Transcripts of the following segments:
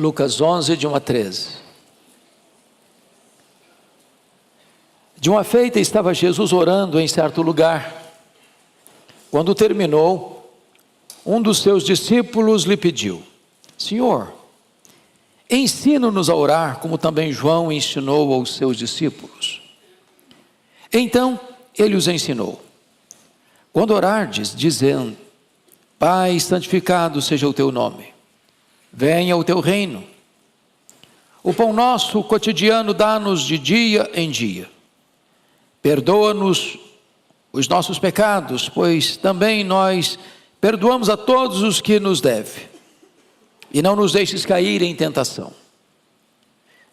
Lucas 11, de 1 a 13. De uma feita estava Jesus orando em certo lugar. Quando terminou, um dos seus discípulos lhe pediu: Senhor, ensina-nos a orar, como também João ensinou aos seus discípulos. Então ele os ensinou: quando orardes, dizendo: Pai, santificado seja o teu nome, venha o teu reino. O pão nosso cotidiano dá-nos de dia em dia. Perdoa-nos os nossos pecados, pois também nós perdoamos a todos os que nos devem. E não nos deixes cair em tentação.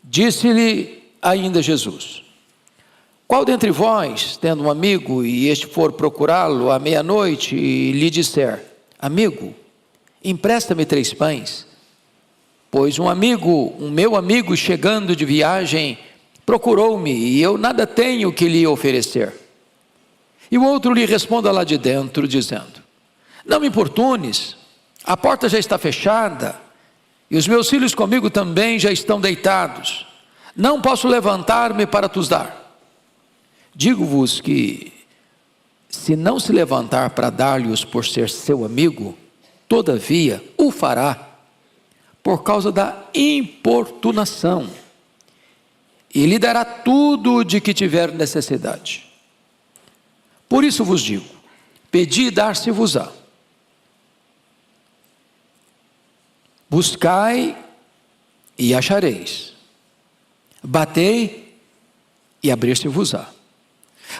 Disse-lhe ainda Jesus: qual dentre vós, tendo um amigo, e este for procurá-lo à meia-noite, e lhe disser: amigo, empresta-me 3 pães, pois um meu amigo, chegando de viagem, procurou-me, e eu nada tenho que lhe oferecer. E o outro lhe responda lá de dentro, dizendo: não me importunes, a porta já está fechada, e os meus filhos comigo também já estão deitados, não posso levantar-me para te dar. Digo-vos que, se não se levantar para dar-lhes por ser seu amigo, todavia o fará, por causa da importunação, e lhe dará tudo de que tiver necessidade. Por isso vos digo: pedi e dar-se-vos-á. Buscai e achareis. Batei e abrir-se-vos-á.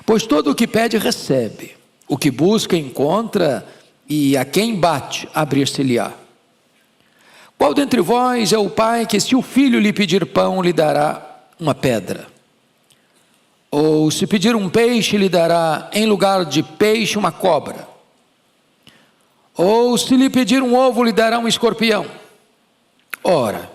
Pois todo o que pede recebe, o que busca encontra, e a quem bate abrir-se-lhe-á. Qual dentre vós é o pai que, se o filho lhe pedir pão, lhe dará uma pedra? Ou se pedir um peixe, lhe dará em lugar de peixe uma cobra? Ou se lhe pedir um ovo, lhe dará um escorpião? Ora,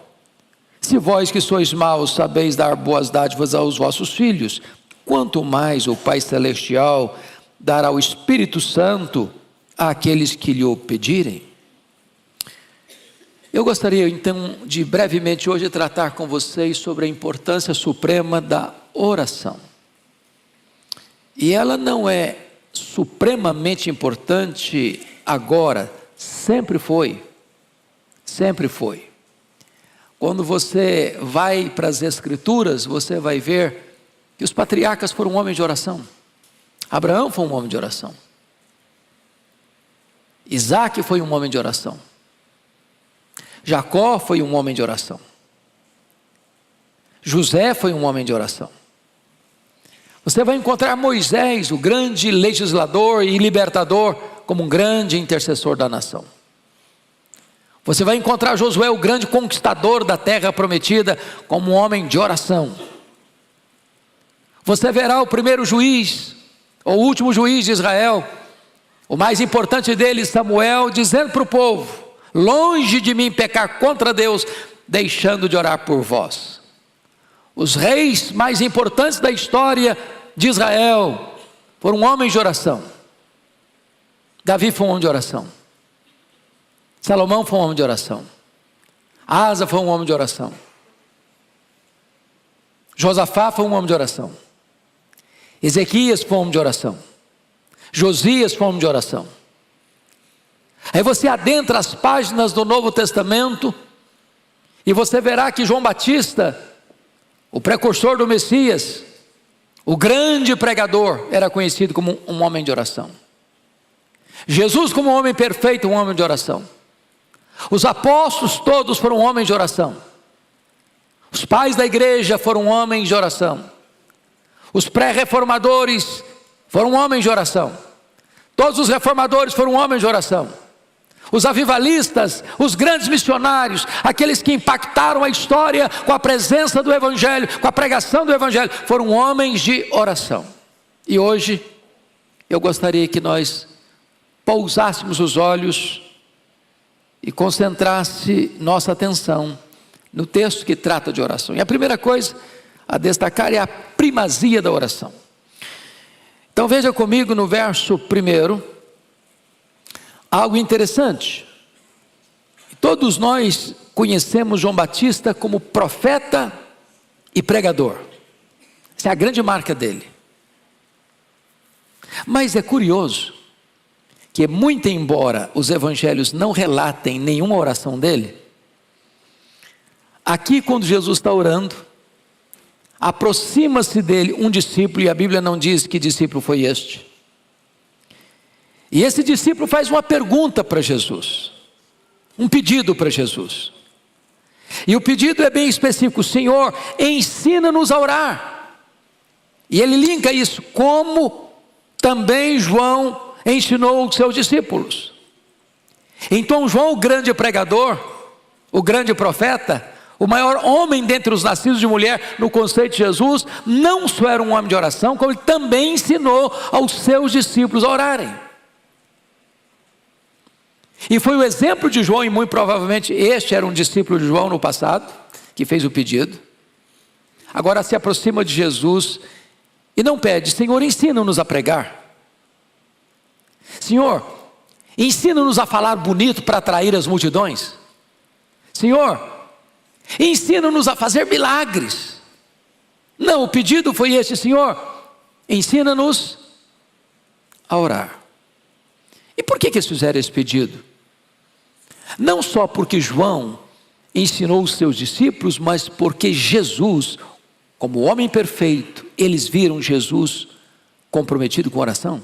se vós que sois maus sabeis dar boas dádivas aos vossos filhos, quanto mais o Pai Celestial dará o Espírito Santo àqueles que lhe o pedirem? Eu gostaria então de brevemente hoje tratar com vocês sobre a importância suprema da oração. E ela não é supremamente importante agora, sempre foi. Sempre foi. Quando você vai para as Escrituras, você vai ver que os patriarcas foram homens de oração. Abraão foi um homem de oração. Isaac foi um homem de oração. Jacó foi um homem de oração. José foi um homem de oração. Você vai encontrar Moisés, o grande legislador e libertador, como um grande intercessor da nação. Você vai encontrar Josué, o grande conquistador da terra prometida, como um homem de oração. Você verá o primeiro juiz, ou o último juiz de Israel, o mais importante deles, Samuel, dizendo para o povo: longe de mim pecar contra Deus, deixando de orar por vós. Os reis mais importantes da história de Israel foram homens de oração. Davi foi um homem de oração. Salomão foi um homem de oração. Asa foi um homem de oração. Josafá foi um homem de oração. Ezequias foi um homem de oração. Josias foi um homem de oração. Aí você adentra as páginas do Novo Testamento e você verá que João Batista, o precursor do Messias, o grande pregador, era conhecido como um homem de oração. Jesus, como um homem perfeito, um homem de oração. Os apóstolos todos foram homens de oração. Os pais da igreja foram homens de oração. Os pré-reformadores foram homens de oração. Todos os reformadores foram homens de oração. Os avivalistas, os grandes missionários, aqueles que impactaram a história com a presença do Evangelho, com a pregação do Evangelho, foram homens de oração. E hoje, eu gostaria que nós pousássemos os olhos e concentrasse nossa atenção no texto que trata de oração. E a primeira coisa a destacar é a primazia da oração. Então veja comigo no verso 1, algo interessante. Todos nós conhecemos João Batista como profeta e pregador. Essa é a grande marca dele. Mas é curioso que, muito embora os evangelhos não relatem nenhuma oração dele, aqui quando Jesus está orando, aproxima-se dele um discípulo, e a Bíblia não diz que discípulo foi este. E esse discípulo faz uma pergunta para Jesus, um pedido para Jesus. E o pedido é bem específico: Senhor, ensina-nos a orar. E ele linka isso, como também João ensinou os seus discípulos. Então João, o grande pregador, o grande profeta, o maior homem dentre os nascidos de mulher no conceito de Jesus, não só era um homem de oração, como ele também ensinou aos seus discípulos a orarem. E foi o exemplo de João, e muito provavelmente este era um discípulo de João no passado, que fez o pedido. Agora se aproxima de Jesus e não pede: Senhor, ensina-nos a pregar. Senhor, ensina-nos a falar bonito para atrair as multidões. Senhor, ensina-nos a fazer milagres. Não, o pedido foi este: Senhor, ensina-nos a orar. E por que eles fizeram esse pedido? Não só porque João ensinou os seus discípulos, mas porque Jesus, como homem perfeito, eles viram Jesus comprometido com oração.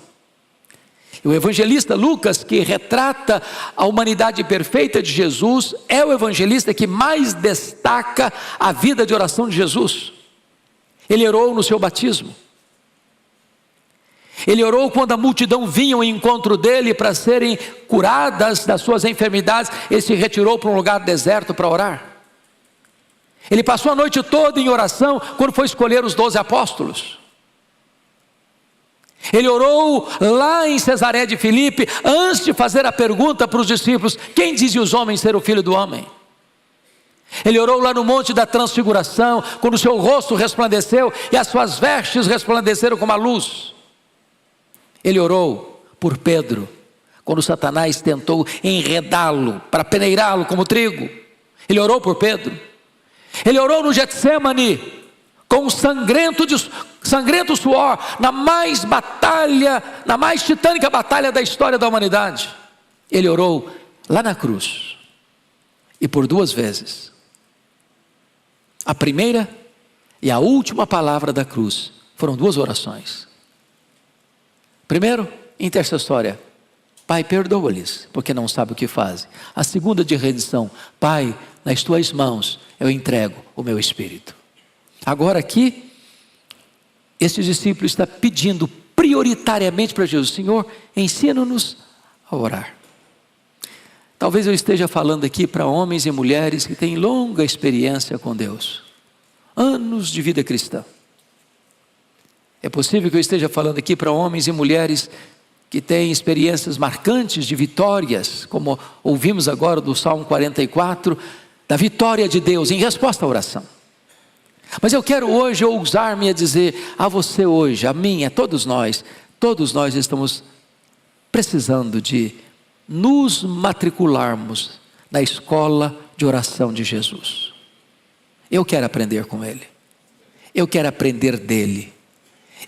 E o evangelista Lucas, que retrata a humanidade perfeita de Jesus, é o evangelista que mais destaca a vida de oração de Jesus. Ele orou no seu batismo. Ele orou quando a multidão vinha ao encontro dele para serem curadas das suas enfermidades. Ele se retirou para um lugar deserto para orar. Ele passou a noite toda em oração quando foi escolher os 12 apóstolos. Ele orou lá em Cesaré de Filipe, antes de fazer a pergunta para os discípulos: quem dizem os homens ser o Filho do Homem? Ele orou lá no Monte da Transfiguração, quando o seu rosto resplandeceu e as suas vestes resplandeceram como a luz. Ele orou por Pedro, quando Satanás tentou enredá-lo para peneirá-lo como trigo. Ele orou por Pedro. Ele orou no Getsemane, com um sangrento suor, na mais titânica batalha da história da humanidade. Ele orou lá na cruz, e por 2 vezes. A primeira e a última palavra da cruz foram 2 orações. Primeiro, intercessória: Pai, perdoa-lhes, porque não sabem o que fazem. A segunda, de rendição: Pai, nas tuas mãos eu entrego o meu espírito. Agora aqui, esse discípulo está pedindo prioritariamente para Jesus: Senhor, ensina-nos a orar. Talvez eu esteja falando aqui para homens e mulheres que têm longa experiência com Deus, anos de vida cristã. É possível que eu esteja falando aqui para homens e mulheres que têm experiências marcantes de vitórias, como ouvimos agora do Salmo 44, da vitória de Deus em resposta à oração. Mas eu quero hoje ousar-me a dizer a você hoje, a mim, a todos nós estamos precisando de nos matricularmos na escola de oração de Jesus. Eu quero aprender com Ele, eu quero aprender dEle,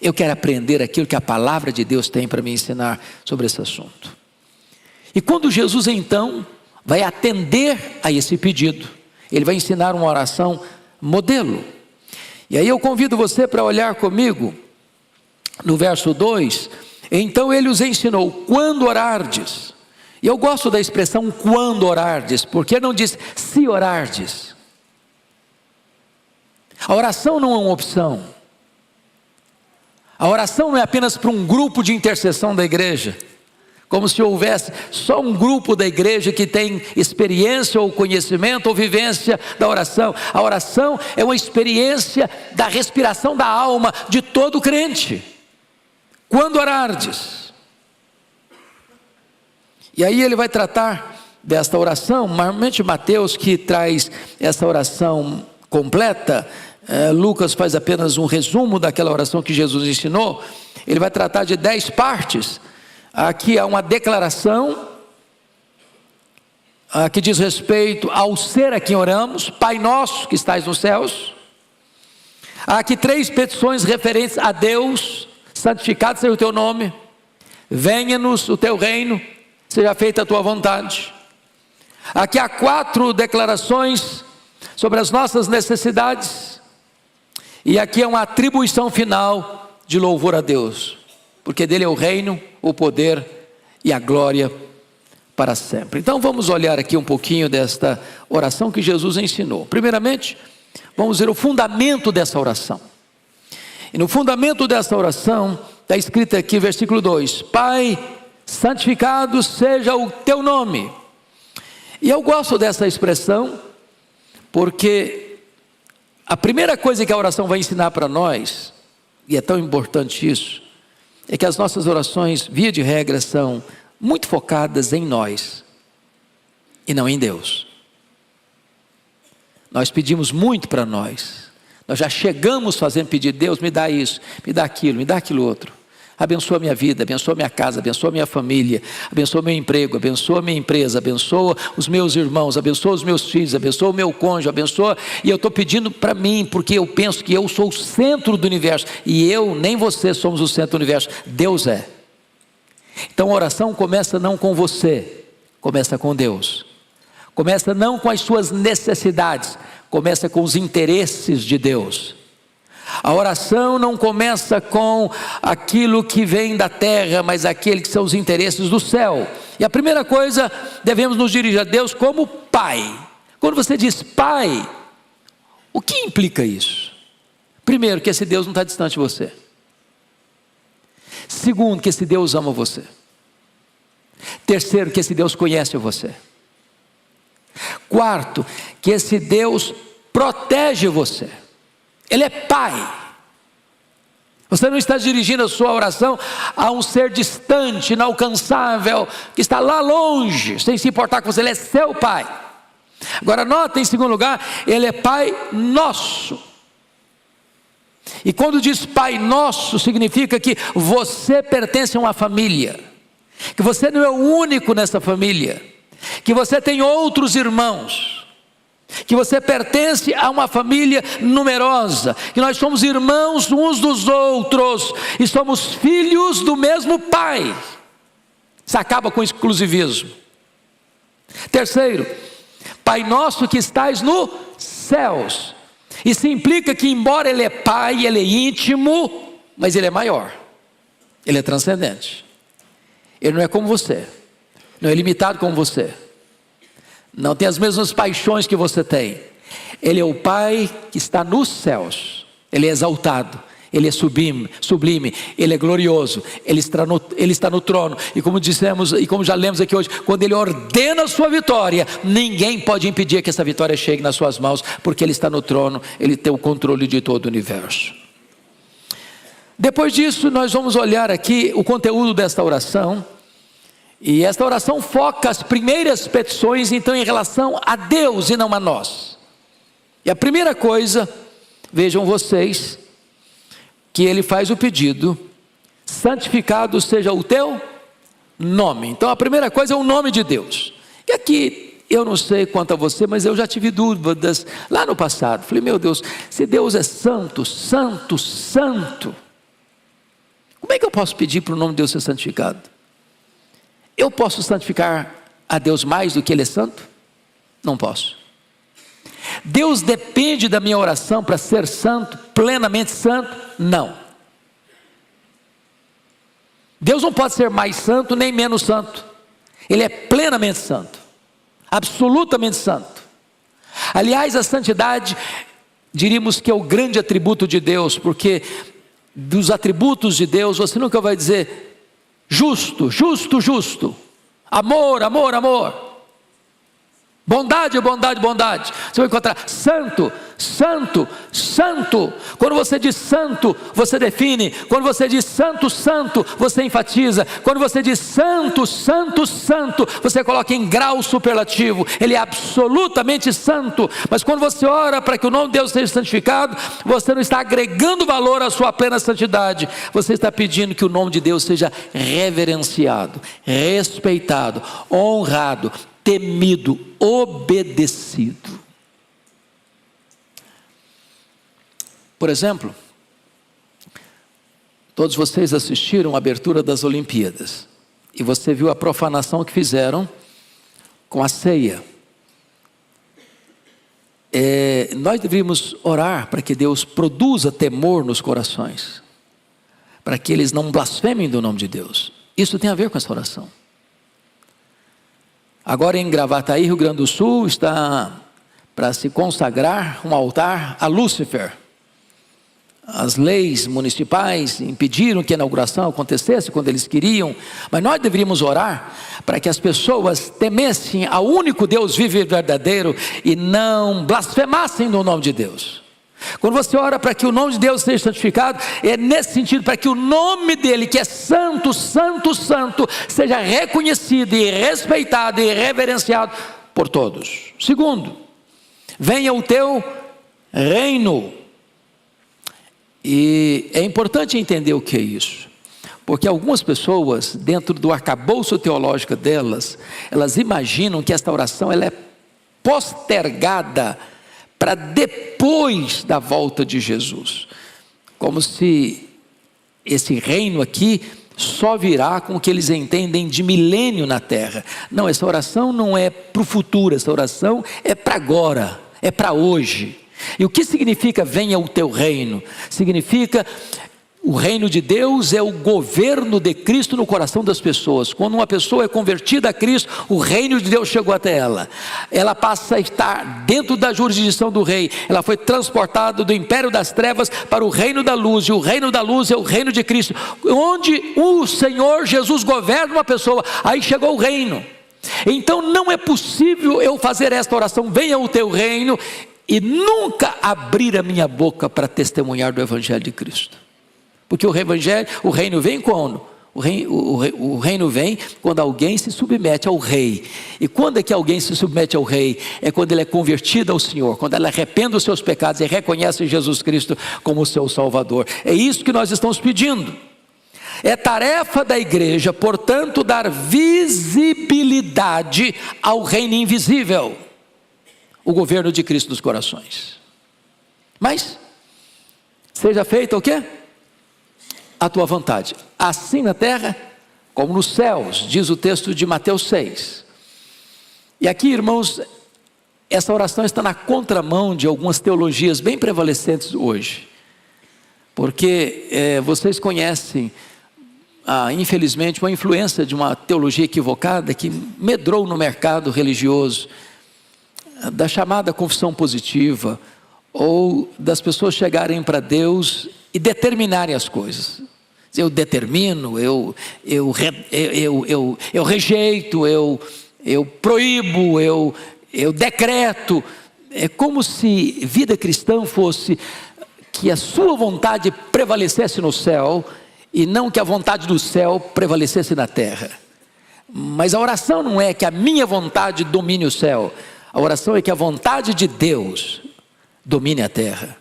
eu quero aprender aquilo que a palavra de Deus tem para me ensinar sobre esse assunto. E quando Jesus então vai atender a esse pedido, Ele vai ensinar uma oração modelo. E aí eu convido você para olhar comigo no verso 2. Então Ele os ensinou: quando orardes. E eu gosto da expressão quando orardes, porque não diz se orardes. A oração não é uma opção. A oração não é apenas para um grupo de intercessão da igreja, como se houvesse só um grupo da igreja que tem experiência ou conhecimento ou vivência da oração. A oração é uma experiência da respiração da alma de todo crente. Quando orardes. E aí ele vai tratar desta oração, normalmente Mateus que traz essa oração completa, Lucas faz apenas um resumo daquela oração que Jesus ensinou. Ele vai tratar de 10 partes. Aqui há uma declaração, que diz respeito ao ser a quem oramos, Pai nosso que estais nos céus. Há aqui 3 petições referentes a Deus: santificado seja o teu nome, venha-nos o teu reino, seja feita a tua vontade. Aqui há 4 declarações sobre as nossas necessidades, e aqui é uma atribuição final de louvor a Deus, porque dele é o reino, o poder e a glória para sempre. Então vamos olhar aqui um pouquinho desta oração que Jesus ensinou. Primeiramente, vamos ver o fundamento dessa oração. E no fundamento dessa oração está escrito aqui, versículo 2: Pai, santificado seja o teu nome. E eu gosto dessa expressão, porque a primeira coisa que a oração vai ensinar para nós, e é tão importante isso, é que as nossas orações, via de regra, são muito focadas em nós e não em Deus. Nós pedimos muito para nós, nós já chegamos fazendo pedido: Deus, me dá isso, me dá aquilo outro, abençoa a minha vida, abençoa a minha casa, abençoa a minha família, abençoa meu emprego, abençoa a minha empresa, abençoa os meus irmãos, abençoa os meus filhos, abençoa o meu cônjuge, abençoa, e eu estou pedindo para mim, porque eu penso que eu sou o centro do universo, e eu nem você somos o centro do universo, Deus é. Então a oração começa não com você, começa com Deus. Começa não com as suas necessidades, começa com os interesses de Deus. A oração não começa com aquilo que vem da terra, mas aquele que são os interesses do céu. E a primeira coisa, devemos nos dirigir a Deus como Pai. Quando você diz Pai, o que implica isso? Primeiro, que esse Deus não está distante de você. Segundo, que esse Deus ama você. Terceiro, que esse Deus conhece você. Quarto, que esse Deus protege você. Ele é Pai. Você não está dirigindo a sua oração a um ser distante, inalcançável, que está lá longe, sem se importar com você. Ele é seu Pai. Agora nota, em segundo lugar, Ele é Pai nosso. E quando diz Pai nosso, significa que você pertence a uma família, que você não é o único nessa família, que você tem outros irmãos, que você pertence a uma família numerosa, que nós somos irmãos uns dos outros, e somos filhos do mesmo Pai. Isso acaba com o exclusivismo. Terceiro, Pai nosso que estais nos céus. Isso implica que, embora Ele é Pai, Ele é íntimo, mas Ele é maior, Ele é transcendente. Ele não é como você, não é limitado como você, não tem as mesmas paixões que você tem. Ele é o Pai que está nos céus. Ele é exaltado, Ele é sublime, Ele é glorioso, Ele está no trono. E como dissemos, e como já lemos aqui hoje, quando Ele ordena a sua vitória, ninguém pode impedir que essa vitória chegue nas suas mãos, porque Ele está no trono, Ele tem o controle de todo o universo. Depois disso, nós vamos olhar aqui o conteúdo desta oração. E esta oração foca as primeiras petições, então, em relação a Deus e não a nós. E a primeira coisa, vejam vocês, que ele faz o pedido: santificado seja o teu nome. Então a primeira coisa é o nome de Deus. E aqui, eu não sei quanto a você, mas eu já tive dúvidas lá no passado. Falei: meu Deus, se Deus é santo, santo, santo, como é que eu posso pedir para o nome de Deus ser santificado? Eu posso santificar a Deus mais do que Ele é santo? Não posso. Deus depende da minha oração para ser santo, plenamente santo? Não. Deus não pode ser mais santo nem menos santo. Ele é plenamente santo, absolutamente santo. Aliás, a santidade, diríamos que é o grande atributo de Deus, porque dos atributos de Deus, você nunca vai dizer justo, justo, justo, amor, amor, amor, bondade, bondade, bondade. Você vai encontrar santo, santo, santo. Quando você diz santo, você define. Quando você diz santo, santo, você enfatiza. Quando você diz santo, santo, santo, você coloca em grau superlativo. Ele é absolutamente santo. Mas quando você ora para que o nome de Deus seja santificado, você não está agregando valor à sua plena santidade. Você está pedindo que o nome de Deus seja reverenciado, respeitado, honrado, temido, obedecido. Por exemplo, todos vocês assistiram a abertura das Olimpíadas, e você viu a profanação que fizeram com a ceia. Nós deveríamos orar para que Deus produza temor nos corações, para que eles não blasfemem do nome de Deus. Isso tem a ver com essa oração. Agora em Gravataí, Rio Grande do Sul, está para se consagrar um altar a Lúcifer. As leis municipais impediram que a inauguração acontecesse quando eles queriam, mas nós deveríamos orar para que as pessoas temessem ao único Deus vivo e verdadeiro e não blasfemassem no nome de Deus. Quando você ora para que o nome de Deus seja santificado, é nesse sentido, para que o nome dele, que é santo, santo, santo, seja reconhecido e respeitado e reverenciado por todos. Segundo, venha o teu reino. E é importante entender o que é isso, porque algumas pessoas, dentro do arcabouço teológico delas, elas imaginam que esta oração ela é postergada para depois da volta de Jesus, como se esse reino aqui só virá com o que eles entendem de milênio na terra. Não, essa oração não é para o futuro, essa oração é para agora, é para hoje. E o que significa venha o teu reino? Significa o reino de Deus é o governo de Cristo no coração das pessoas. Quando uma pessoa é convertida a Cristo, o reino de Deus chegou até ela. Ela passa a estar dentro da jurisdição do rei. Ela foi transportada do império das trevas para o reino da luz. E o reino da luz é o reino de Cristo, onde o Senhor Jesus governa uma pessoa. Aí chegou o reino. Então não é possível eu fazer esta oração, venha o teu reino, e nunca abrir a minha boca para testemunhar do Evangelho de Cristo. Porque o reino vem quando? O reino vem quando alguém se submete ao rei. E quando é que alguém se submete ao rei? É quando ele é convertido ao Senhor, quando ele arrepende dos seus pecados e reconhece Jesus Cristo como seu Salvador. É isso que nós estamos pedindo. É tarefa da igreja, portanto, dar visibilidade ao reino invisível, o governo de Cristo nos corações. Mas seja feita o quê? A tua vontade, assim na terra como nos céus, diz o texto de Mateus 6. E aqui, irmãos, essa oração está na contramão de algumas teologias bem prevalecentes hoje, porque vocês conhecem infelizmente uma influência de uma teologia equivocada que medrou no mercado religioso, da chamada confissão positiva, ou das pessoas chegarem para Deus e determinarem as coisas. Eu determino, eu rejeito, eu proíbo, eu decreto. É como se vida cristã fosse que a sua vontade prevalecesse no céu e não que a vontade do céu prevalecesse na terra. Mas a oração não é que a minha vontade domine o céu. A oração é que a vontade de Deus domine a terra.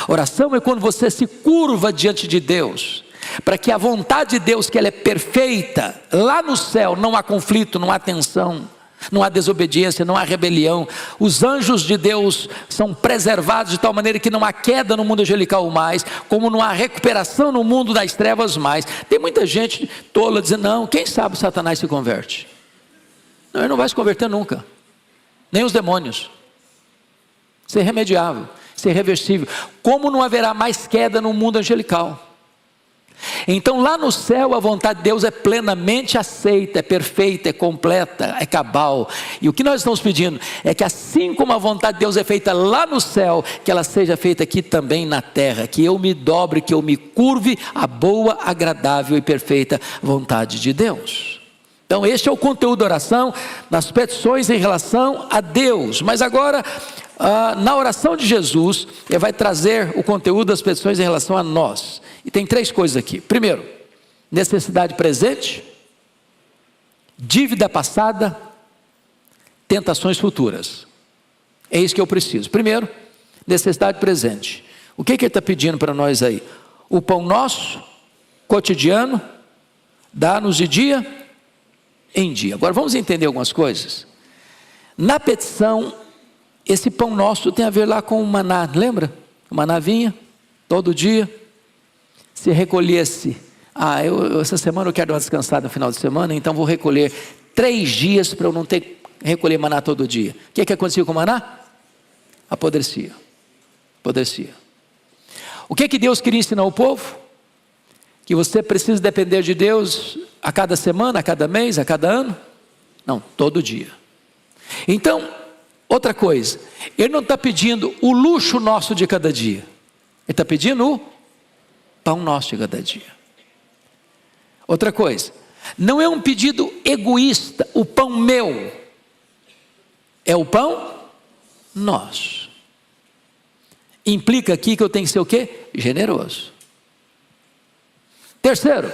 Oração é quando você se curva diante de Deus, para que a vontade de Deus, que ela é perfeita, lá no céu não há conflito, não há tensão, não há desobediência, não há rebelião. Os anjos de Deus são preservados de tal maneira que não há queda no mundo angelical mais, como não há recuperação no mundo das trevas mais. Tem muita gente tola dizendo, não, quem sabe Satanás se converte. Não, ele não vai se converter nunca. Nem os demônios. Isso é irremediável, isso é irreversível. Como não haverá mais queda no mundo angelical? Então lá no céu a vontade de Deus é plenamente aceita, é perfeita, é completa, é cabal. E o que nós estamos pedindo é que assim como a vontade de Deus é feita lá no céu, que ela seja feita aqui também na terra, que eu me dobre, que eu me curve à boa, agradável e perfeita vontade de Deus. Então este é o conteúdo da oração, nas petições em relação a Deus. Mas agora, na oração de Jesus, ele vai trazer o conteúdo das petições em relação a nós. E tem 3 coisas aqui. Primeiro, necessidade presente, dívida passada, tentações futuras. É isso que eu preciso. Primeiro, necessidade presente. O que ele está pedindo para nós aí? O pão nosso, cotidiano, dá-nos de dia em dia. Agora vamos entender algumas coisas. Na petição, esse pão nosso tem a ver lá com o maná, lembra? O maná vinha todo dia, se recolhesse, essa semana eu quero dar uma descansada no final de semana, então vou recolher 3 dias para eu não ter que recolher maná todo dia. O que acontecia com o maná? Apodrecia. O que Deus queria ensinar ao povo? Que você precisa depender de Deus a cada semana, a cada mês, a cada ano? Não, todo dia. Então, outra coisa, Ele não está pedindo o luxo nosso de cada dia, Ele está pedindo o pão nosso de cada dia. Outra coisa, não é um pedido egoísta, o pão meu, é o pão nosso. Implica aqui que eu tenho que ser o quê? Generoso. Terceiro,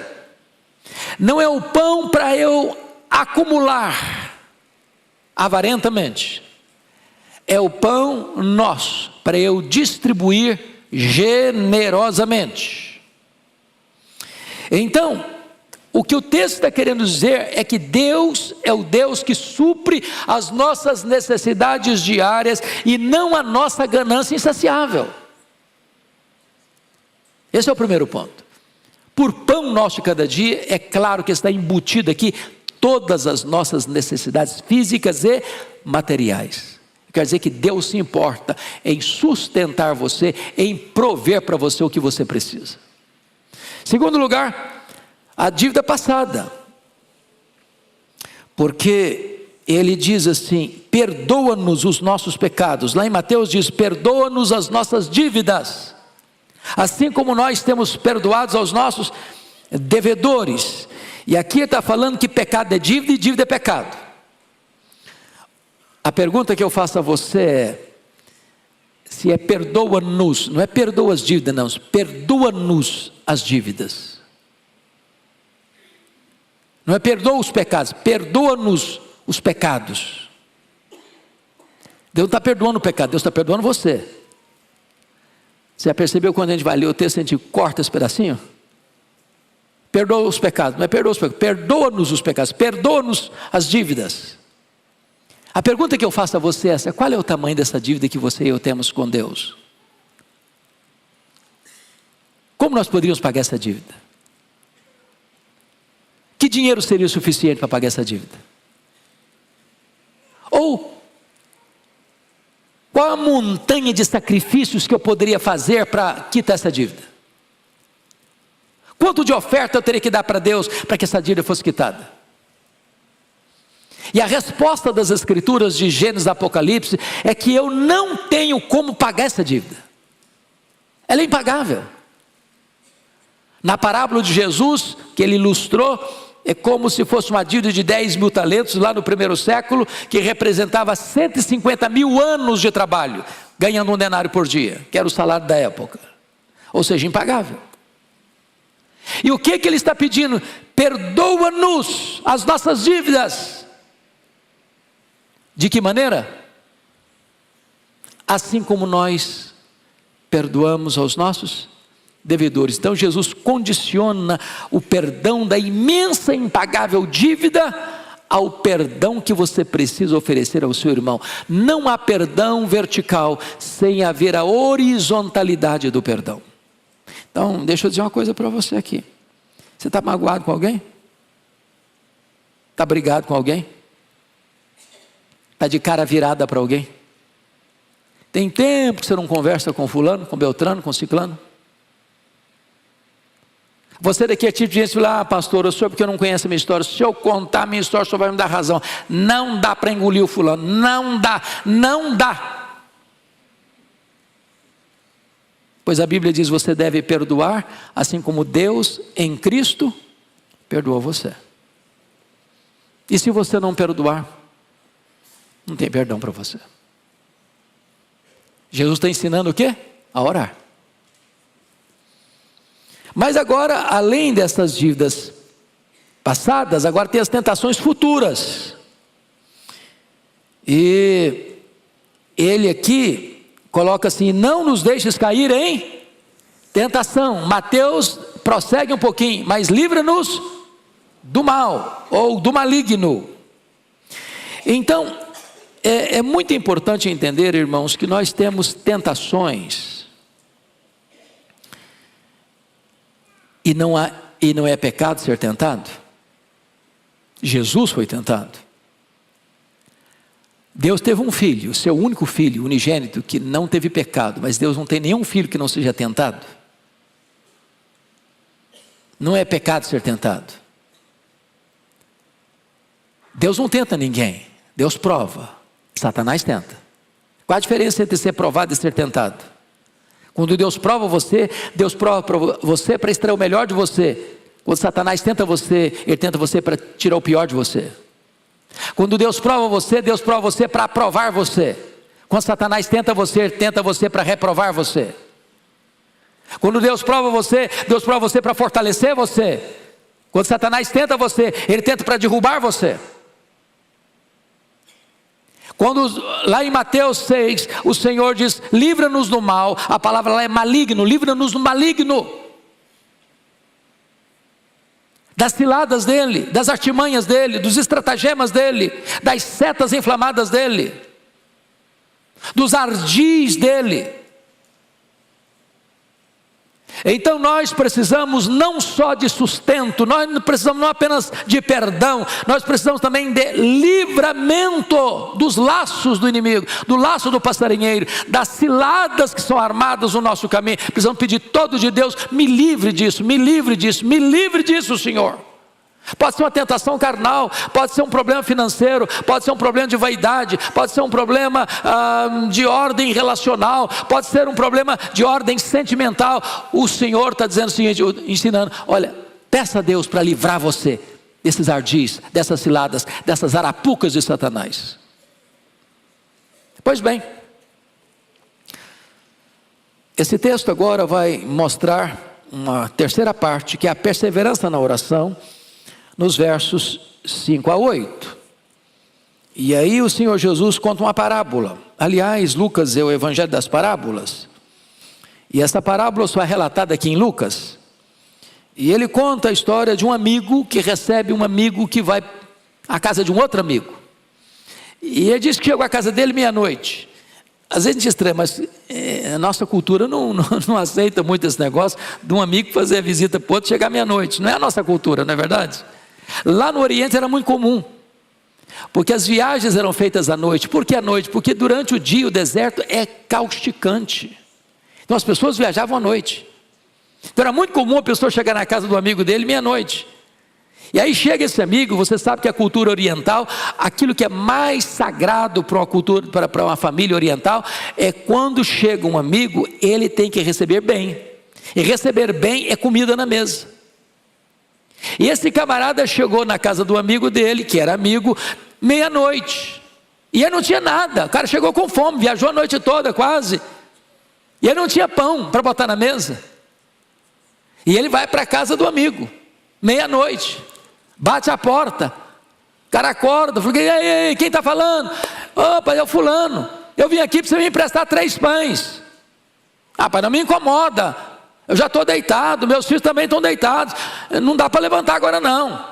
não é o pão para eu acumular avarentamente, é o pão nosso para eu distribuir generosamente. Então, o que o texto está querendo dizer é que Deus é o Deus que supre as nossas necessidades diárias e não a nossa ganância insaciável. Esse é o primeiro ponto. Por pão nosso de cada dia, é claro que está embutido aqui todas as nossas necessidades físicas e materiais. Quer dizer que Deus se importa em sustentar você, em prover para você o que você precisa. Segundo lugar, a dívida passada. Porque ele diz assim, perdoa-nos os nossos pecados. Lá em Mateus diz, perdoa-nos as nossas dívidas, assim como nós temos perdoados aos nossos devedores. E aqui está falando que pecado é dívida e dívida é pecado. A pergunta que eu faço a você é, se é perdoa-nos, não é perdoa as dívidas não, perdoa-nos as dívidas. Não é perdoa os pecados, perdoa-nos os pecados. Deus não está perdoando o pecado, Deus está perdoando você. Você já percebeu quando a gente vai ler o texto, a gente corta esse pedacinho? Perdoa os pecados, não é perdoa os pecados, perdoa-nos os pecados, perdoa-nos as dívidas. A pergunta que eu faço a você é essa: qual é o tamanho dessa dívida que você e eu temos com Deus? Como nós poderíamos pagar essa dívida? Que dinheiro seria o suficiente para pagar essa dívida? Ou qual a montanha de sacrifícios que eu poderia fazer para quitar essa dívida? Quanto de oferta eu teria que dar para Deus para que essa dívida fosse quitada? E a resposta das Escrituras de Gênesis e Apocalipse é que eu não tenho como pagar essa dívida. Ela é impagável. Na parábola de Jesus, que ele ilustrou, é como se fosse uma dívida de 10 mil talentos lá no primeiro século, que representava 150 mil anos de trabalho, ganhando um denário por dia, que era o salário da época. Ou seja, impagável. E o que ele está pedindo? Perdoa-nos as nossas dívidas. De que maneira? Assim como nós perdoamos aos nossos devedores. Então Jesus condiciona o perdão da imensa e impagável dívida ao perdão que você precisa oferecer ao seu irmão. Não há perdão vertical sem haver a horizontalidade do perdão. Então deixa eu dizer uma coisa para você aqui. Você está magoado com alguém? Está brigado com alguém? Está de cara virada para alguém? Tem tempo que você não conversa com fulano, com Beltrano, com ciclano? Você daqui é tipo de gente que fala: pastor, eu sou porque eu não conheço a minha história. Se eu contar a minha história, o senhor vai me dar razão. Não dá para engolir o fulano. Não dá, não dá. Pois a Bíblia diz: você deve perdoar, assim como Deus em Cristo perdoou você. E se você não perdoar, não tem perdão para você. Jesus está ensinando o quê? A orar. Mas agora, além dessas dívidas passadas, agora tem as tentações futuras. E ele aqui coloca assim: não nos deixes cair em tentação. Mateus prossegue um pouquinho: mas livra-nos do mal, ou do maligno. Então, É muito importante entender, irmãos, que nós temos tentações, e não é pecado ser tentado. Jesus foi tentado. Deus teve um filho, seu único filho, unigênito, que não teve pecado, mas Deus não tem nenhum filho que não seja tentado. Não é pecado ser tentado. Deus não tenta ninguém, Deus prova. Satanás tenta. Qual a diferença entre ser provado e ser tentado? Quando Deus prova você para você para extrair o melhor de você. Quando Satanás tenta você, ele tenta você para tirar o pior de você. Quando Deus prova você para aprovar você. Quando Satanás tenta você para reprovar você. Quando Deus prova você para fortalecer você. Quando Satanás tenta você, ele tenta para derrubar você. Quando lá em Mateus 6, o Senhor diz, livra-nos do mal, a palavra lá é maligno, livra-nos do maligno. Das ciladas dele, das artimanhas dele, dos estratagemas dele, das setas inflamadas dele, dos ardis dele. Então nós precisamos não só de sustento, nós precisamos não apenas de perdão, nós precisamos também de livramento dos laços do inimigo, do laço do passarinheiro, das ciladas que são armadas no nosso caminho. Precisamos pedir todo de Deus, me livre disso, me livre disso, me livre disso, Senhor. Pode ser uma tentação carnal, pode ser um problema financeiro, pode ser um problema de vaidade, pode ser um problema de ordem relacional, pode ser um problema de ordem sentimental. O Senhor está dizendo o seguinte, ensinando, olha, peça a Deus para livrar você desses ardis, dessas ciladas, dessas arapucas de Satanás. Pois bem, esse texto agora vai mostrar uma terceira parte, que é a perseverança na oração, nos versos 5 a 8. E aí o Senhor Jesus conta uma parábola. Aliás, Lucas é o evangelho das parábolas. E essa parábola só é relatada aqui em Lucas. E ele conta a história de um amigo que recebe um amigo que vai à casa de um outro amigo. E ele diz que chegou à casa dele meia-noite. Às vezes a gente estranha, mas a nossa cultura não aceita muito esse negócio de um amigo fazer a visita para o outro chegar meia-noite. Não é a nossa cultura, não é verdade? Lá no Oriente era muito comum, porque as viagens eram feitas à noite. Por que à noite? Porque durante o dia o deserto é causticante, então as pessoas viajavam à noite. Então era muito comum a pessoa chegar na casa do amigo dele meia-noite. E aí chega esse amigo, você sabe que a cultura oriental, aquilo que é mais sagrado para uma cultura, para uma família oriental, é quando chega um amigo, ele tem que receber bem. E receber bem é comida na mesa. E esse camarada chegou na casa do amigo dele, que era amigo, meia-noite. E ele não tinha nada, o cara chegou com fome, viajou a noite toda quase. E ele não tinha pão para botar na mesa. E ele vai para a casa do amigo, meia-noite, bate a porta. O cara acorda, fala, e aí, quem está falando? Opa, é o fulano, eu vim aqui para você me emprestar 3 pães. Ah, pai, não me incomoda. Eu já estou deitado, meus filhos também estão deitados, não dá para levantar agora não.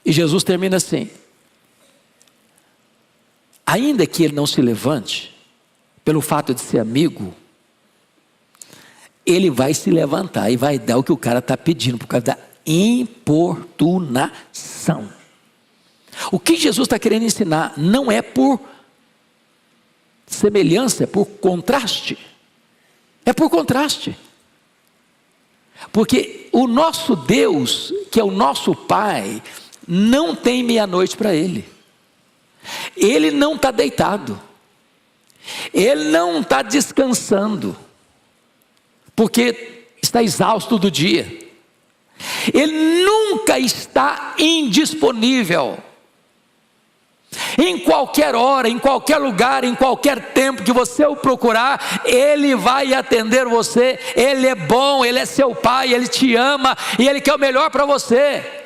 E Jesus termina assim, ainda que ele não se levante, pelo fato de ser amigo, ele vai se levantar e vai dar o que o cara está pedindo, por causa da importunação. O que Jesus está querendo ensinar não é por semelhança, é por contraste. É por contraste. Porque o nosso Deus, que é o nosso Pai, não tem meia-noite para Ele. Ele não está deitado. Ele não está descansando, porque está exausto do dia. Ele nunca está indisponível. Em qualquer hora, em qualquer lugar, em qualquer tempo que você o procurar, Ele vai atender você. Ele é bom, Ele é seu Pai, Ele te ama e Ele quer o melhor para você.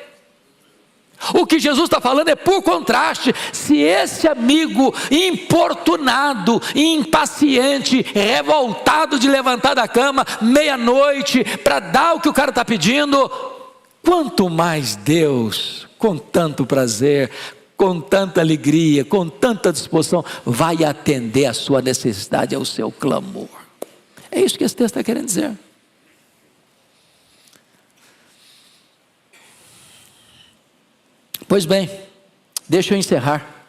O que Jesus está falando é por contraste. Se esse amigo importunado, impaciente, revoltado de levantar da cama meia-noite para dar o que o cara está pedindo, quanto mais Deus, com tanto prazer, com tanta alegria, com tanta disposição, vai atender a sua necessidade, ao seu clamor. É isso que esse texto está querendo dizer. Pois bem, deixa eu encerrar,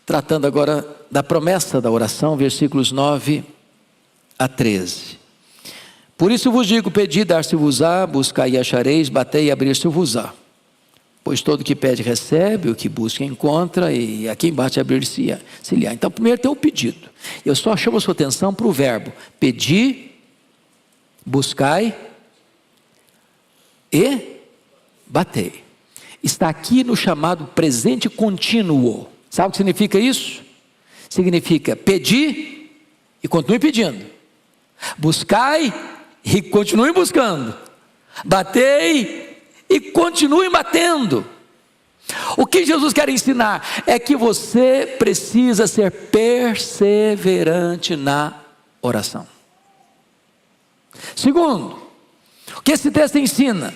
tratando agora da promessa da oração, versículos 9 a 13. Por isso vos digo, pedi, dar-se-vos-á, buscai e achareis, batei e abrir-se-vos-á. Pois todo que pede recebe, o que busca encontra, e a quem bate abrir-se-á. Então primeiro tem o pedido. Eu só chamo a sua atenção para o verbo pedir, buscai e batei. Está aqui no chamado presente contínuo. Sabe o que significa isso? Significa pedir e continue pedindo. Buscai e continue buscando. Batei e continue batendo. O que Jesus quer ensinar é que você precisa ser perseverante na oração. Segundo, o que esse texto ensina?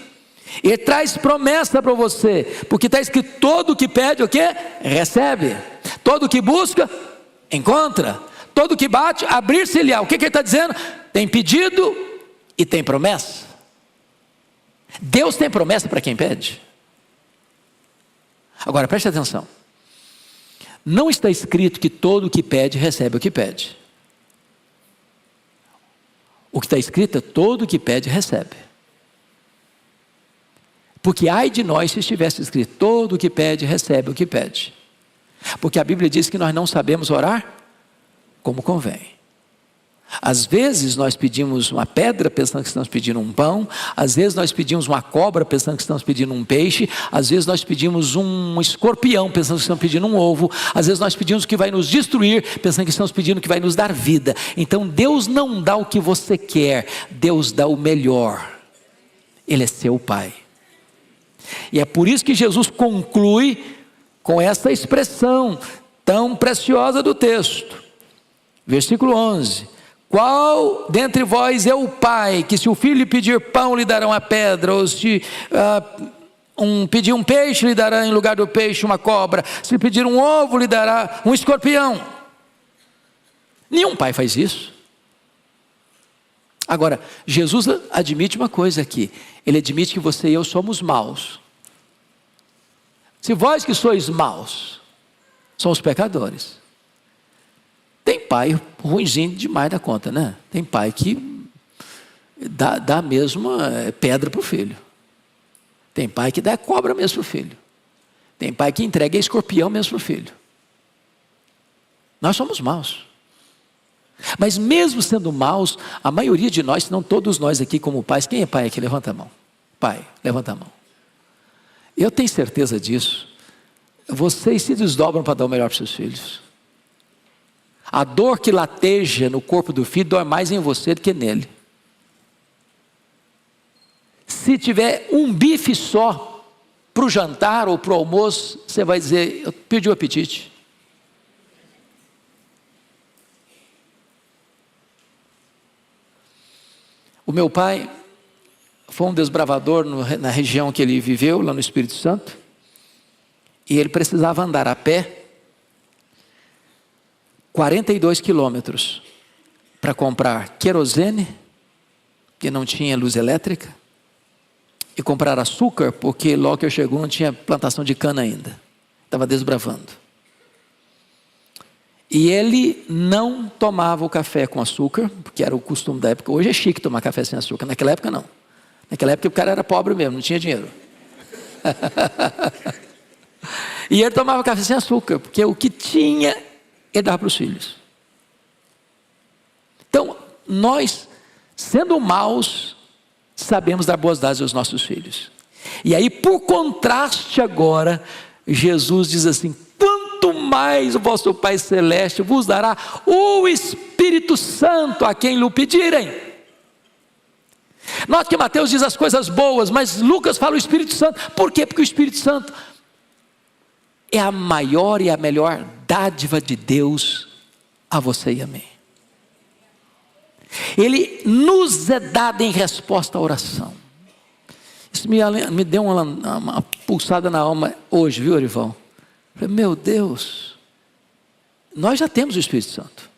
Ele traz promessa para você, porque está escrito: todo que pede o quê? Recebe. Todo que busca, encontra. Todo que bate, abrir-se-lhe-á. O que ele está dizendo? Tem pedido e tem promessa. Deus tem promessa para quem pede. Agora preste atenção. Não está escrito que todo que pede recebe o que pede. O que está escrito é: todo que pede recebe. Porque ai de nós se estivesse escrito: todo o que pede, recebe o que pede. Porque a Bíblia diz que nós não sabemos orar como convém. Às vezes nós pedimos uma pedra pensando que estamos pedindo um pão. Às vezes nós pedimos uma cobra pensando que estamos pedindo um peixe. Às vezes nós pedimos um escorpião pensando que estamos pedindo um ovo. Às vezes nós pedimos o que vai nos destruir pensando que estamos pedindo o que vai nos dar vida. Então Deus não dá o que você quer, Deus dá o melhor. Ele é seu Pai. E é por isso que Jesus conclui com essa expressão tão preciosa do texto. Versículo 11. Qual dentre vós é o pai, que se o filho lhe pedir pão, lhe dará uma pedra, ou se pedir um peixe, lhe dará em lugar do peixe uma cobra, se pedir um ovo, lhe dará um escorpião? Nenhum pai faz isso. Agora, Jesus admite uma coisa aqui. Ele admite que você e eu somos maus. Se vós que sois maus, somos pecadores. Tem pai ruinzinho demais da conta, né? Tem pai que dá mesmo pedra para o filho. Tem pai que dá cobra mesmo para o filho. Tem pai que entrega escorpião mesmo para o filho. Nós somos maus. Mas mesmo sendo maus, a maioria de nós, se não todos nós aqui como pais, quem é pai aqui? Levanta a mão. Pai, levanta a mão. Eu tenho certeza disso. Vocês se desdobram para dar o melhor para seus filhos. A dor que lateja no corpo do filho dói mais em você do que nele. Se tiver um bife só para o jantar ou para o almoço, você vai dizer: eu perdi o apetite. O meu pai foi um desbravador na região que ele viveu, lá no Espírito Santo, e ele precisava andar a pé 42 quilômetros para comprar querosene, que não tinha luz elétrica, e comprar açúcar, porque logo que eu chegou não tinha plantação de cana ainda, estava desbravando. E ele não tomava o café com açúcar, porque era o costume da época. Hoje é chique tomar café sem açúcar, naquela época não. Naquela época o cara era pobre mesmo, não tinha dinheiro. E ele tomava café sem açúcar, porque o que tinha ele dava para os filhos. Então, nós, sendo maus, sabemos dar boas dádivas aos nossos filhos. E aí, por contraste agora, Jesus diz assim: quanto mais o vosso Pai Celeste vos dará o Espírito Santo a quem lhe pedirem. Note que Mateus diz as coisas boas, mas Lucas fala o Espírito Santo. Por quê? Porque o Espírito Santo é a maior e a melhor dádiva de Deus a você e a mim. Ele nos é dado em resposta à oração. Isso me deu uma pulsada na alma hoje, viu, Arivão? Falei, meu Deus, nós já temos o Espírito Santo.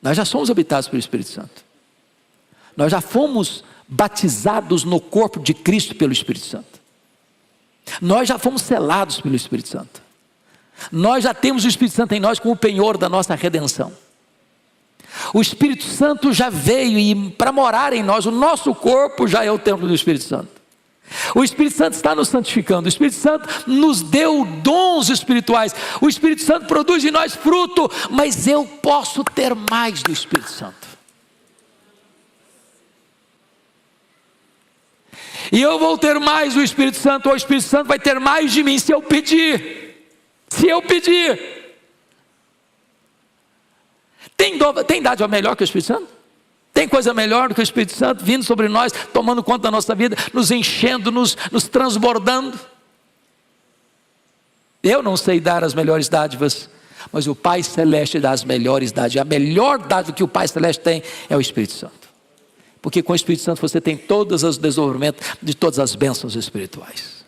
Nós já somos habitados pelo Espírito Santo. Nós já fomos batizados no corpo de Cristo pelo Espírito Santo. Nós já fomos selados pelo Espírito Santo. Nós já temos o Espírito Santo em nós como o penhor da nossa redenção. O Espírito Santo já veio e para morar em nós, o nosso corpo já é o templo do Espírito Santo. O Espírito Santo está nos santificando, o Espírito Santo nos deu dons espirituais, o Espírito Santo produz em nós fruto, mas eu posso ter mais do Espírito Santo. E eu vou ter mais do Espírito Santo, ou o Espírito Santo vai ter mais de mim se eu pedir. Se eu pedir. Tem dádiva melhor que o Espírito Santo? Tem coisa melhor do que o Espírito Santo vindo sobre nós, tomando conta da nossa vida, nos enchendo, nos transbordando? Eu não sei dar as melhores dádivas, mas o Pai Celeste dá as melhores dádivas. A melhor dádiva que o Pai Celeste tem é o Espírito Santo. Porque com o Espírito Santo você tem todos os desenvolvimentos de todas as bênçãos espirituais.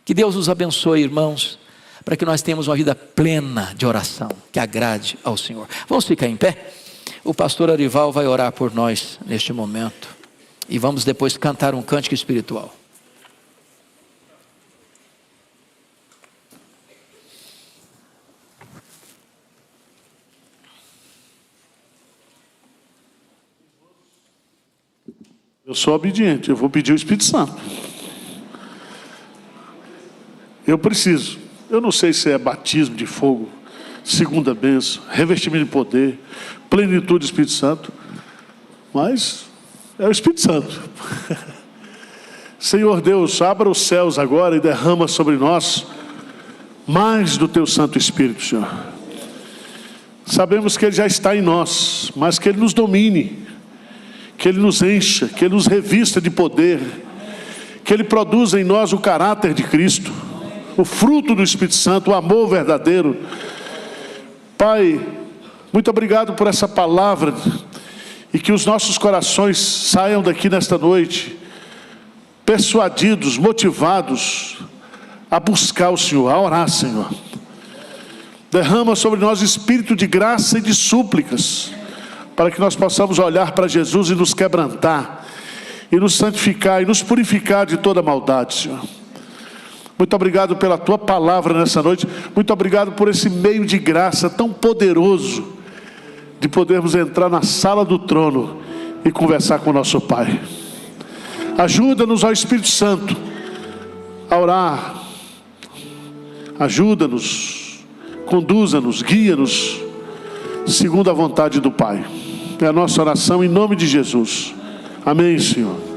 Que Deus nos abençoe, irmãos, para que nós tenhamos uma vida plena de oração, que agrade ao Senhor. Vamos ficar em pé? O pastor Arival vai orar por nós neste momento. E vamos depois cantar um cântico espiritual. Eu sou obediente, eu vou pedir o Espírito Santo. Eu preciso. Eu não sei se é batismo de fogo, segunda bênção, revestimento de poder, plenitude do Espírito Santo, mas é o Espírito Santo. Senhor Deus, abra os céus agora e derrama sobre nós mais do teu Santo Espírito, Senhor. Sabemos que Ele já está em nós, mas que Ele nos domine, que Ele nos encha, que Ele nos revista de poder, que Ele produza em nós o caráter de Cristo, o fruto do Espírito Santo, o amor verdadeiro. Pai, muito obrigado por essa palavra, e que os nossos corações saiam daqui nesta noite persuadidos, motivados a buscar o Senhor, a orar, Senhor. Derrama sobre nós espírito de graça e de súplicas, para que nós possamos olhar para Jesus e nos quebrantar, e nos santificar, e nos purificar de toda maldade, Senhor. Muito obrigado pela Tua palavra nessa noite. Muito obrigado por esse meio de graça tão poderoso, de podermos entrar na sala do trono e conversar com o nosso Pai. Ajuda-nos, ó Espírito Santo, a orar. Ajuda-nos, conduza-nos, guia-nos, segundo a vontade do Pai. É a nossa oração em nome de Jesus. Amém, Senhor.